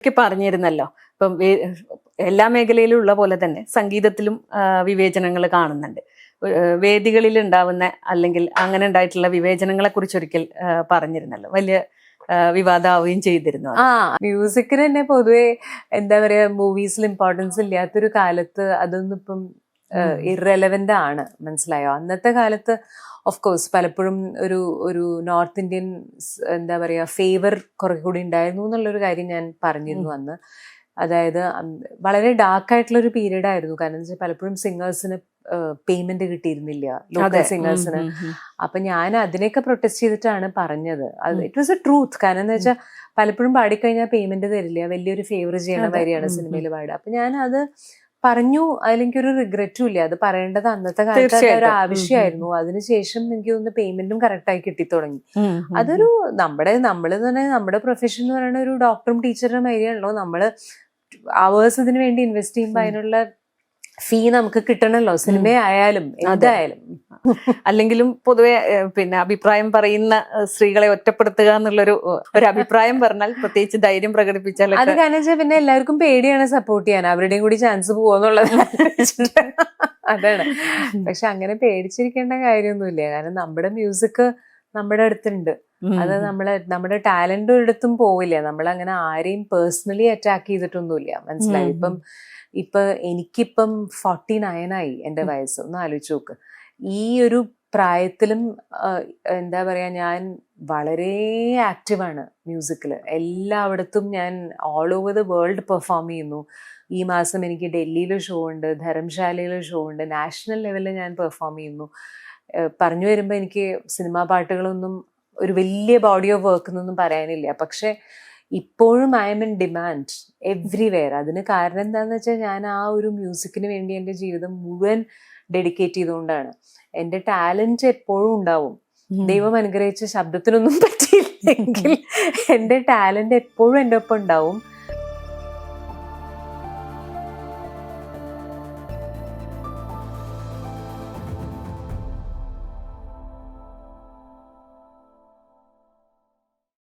ഒക്കെ പറഞ്ഞിരുന്നല്ലോ. ഇപ്പം എല്ലാ മേഖലയിലും ഉള്ള പോലെ തന്നെ സംഗീതത്തിലും വിവേചനങ്ങൾ കാണുന്നുണ്ട്. വേദികളിൽ ഉണ്ടാവുന്ന അല്ലെങ്കിൽ അങ്ങനെ ഉണ്ടായിട്ടുള്ള വിവേചനങ്ങളെ കുറിച്ച് ഒരിക്കൽ പറഞ്ഞിരുന്നല്ലോ, വലിയ വിവാദമാവുകയും ചെയ്തിരുന്നു. മ്യൂസിക്കിന് തന്നെ പൊതുവെ എന്താ പറയാ, മൂവീസിൽ ഇമ്പോർട്ടൻസ് ഇല്ലാത്തൊരു കാലത്ത് അതൊന്നും ഇപ്പം ഇറെലവന്റ് ആണ്, മനസ്സിലായോ? അന്നത്തെ കാലത്ത് ഓഫ് കോഴ്സ് പലപ്പോഴും ഒരു നോർത്ത് ഇന്ത്യൻ എന്താ പറയാ ഫേവർ കുറെ കൂടി ഉണ്ടായിരുന്നു എന്നുള്ളൊരു കാര്യം ഞാൻ പറഞ്ഞിരുന്നു അന്ന്. അതായത് വളരെ ഡാർക്ക് ആയിട്ടുള്ള ഒരു പീരീഡ് ആയിരുന്നു. കാരണം എന്താ വെച്ചാൽ പലപ്പോഴും സിംഗേഴ്സിന് പേയ്മെന്റ് കിട്ടിയിരുന്നില്ല, ലോക്കൽ സിംഗേഴ്സിന്. അപ്പൊ ഞാൻ അതിനെയൊക്കെ പ്രൊട്ടസ്റ്റ് ചെയ്തിട്ടാണ് പറഞ്ഞത്. It was A truth. കാരണം എന്താ വെച്ചാൽ പലപ്പോഴും പാടിക്കഴിഞ്ഞാൽ പേയ്മെന്റ് തരില്ല, വലിയൊരു ഫേവർ ചെയ്യണ മാതിരിയാണ് സിനിമയിൽ പാടുക. അപ്പൊ ഞാൻ അത് പറഞ്ഞു. അതിലെനിക്കൊരു റിഗ്രറ്റും ഇല്ല. അത് പറയേണ്ടത് അന്നത്തെ കാലത്ത് ഒരു ആവശ്യമായിരുന്നു. അതിനുശേഷം എനിക്ക് തോന്നുന്നു പേയ്മെന്റും കറക്റ്റായി കിട്ടിത്തുടങ്ങി. അതൊരു നമ്മള് തന്നെ നമ്മുടെ പ്രൊഫഷൻ എന്ന് പറയുന്ന ഒരു ഡോക്ടറും ടീച്ചറും മാതിരിയാണല്ലോ. നമ്മള് അവേഴ്സ് ഇതിനു വേണ്ടി ഇൻവെസ്റ്റ് ചെയ്യുമ്പോൾ അതിനുള്ള ഫീ നമുക്ക് കിട്ടണല്ലോ, സിനിമയായാലും എന്തായാലും. അല്ലെങ്കിലും പൊതുവെ പിന്നെ അഭിപ്രായം പറയുന്ന സ്ത്രീകളെ ഒറ്റപ്പെടുത്തുക എന്നുള്ളൊരു അഭിപ്രായം പറഞ്ഞാൽ, പ്രത്യേകിച്ച് ധൈര്യം പ്രകടിപ്പിച്ചാൽ അത് കാരണം വെച്ചാൽ പിന്നെ എല്ലാവർക്കും പേടിയാണ് സപ്പോർട്ട് ചെയ്യാൻ, അവരുടെയും കൂടി ചാൻസ് പോവാന്നുള്ളത്. അതാണ്. പക്ഷെ അങ്ങനെ പേടിച്ചിരിക്കേണ്ട കാര്യമൊന്നുമില്ല. കാരണം നമ്മുടെ മ്യൂസിക് നമ്മുടെ അടുത്തുണ്ട്. അത് നമ്മുടെ ടാലന്റ് ഒരിടത്തും പോവില്ല. നമ്മളങ്ങനെ ആരെയും പേഴ്സണലി അറ്റാക്ക് ചെയ്തിട്ടൊന്നുമില്ല, മനസ്സിലായി? ഇപ്പൊ എനിക്കിപ്പം 49 ആയി എൻ്റെ വയസ്സ്. ഒന്ന് ആലോചിച്ച് നോക്ക്. ഈ ഒരു പ്രായത്തിലും എന്താ പറയാ, ഞാൻ വളരെ ആക്റ്റീവാണ് മ്യൂസിക്കിൽ. എല്ലായിടത്തും ഞാൻ all over the world perform ചെയ്യുന്നു. ഈ മാസം എനിക്ക് ഡൽഹിയിൽ ഷോ ഉണ്ട്, ധർമ്മശാലയിൽ ഷോ ഉണ്ട്, നാഷണൽ ലെവലിൽ ഞാൻ പെർഫോം ചെയ്യുന്നു. പറഞ്ഞു വരുമ്പോൾ എനിക്ക് സിനിമാ പാട്ടുകളൊന്നും ഒരു വലിയ ബോഡി ഓഫ് വർക്ക് എന്നൊന്നും പറയാനില്ല. പക്ഷെ ഇപ്പോഴും I M in demand everywhere. അതിന് കാരണം എന്താണെന്ന് വെച്ചാൽ ഞാൻ ആ ഒരു മ്യൂസിക്കിന് വേണ്ടി എൻ്റെ ജീവിതം മുഴുവൻ ഡെഡിക്കേറ്റ് ചെയ്തുകൊണ്ടാണ്. എൻ്റെ ടാലന്റ് എപ്പോഴും ഉണ്ടാവും. ദൈവം അനുഗ്രഹിച്ച ശബ്ദത്തിനൊന്നും പറ്റിയില്ലെങ്കിൽ എൻ്റെ ടാലന്റ് എപ്പോഴും എൻ്റെ ഒപ്പം ഉണ്ടാവും.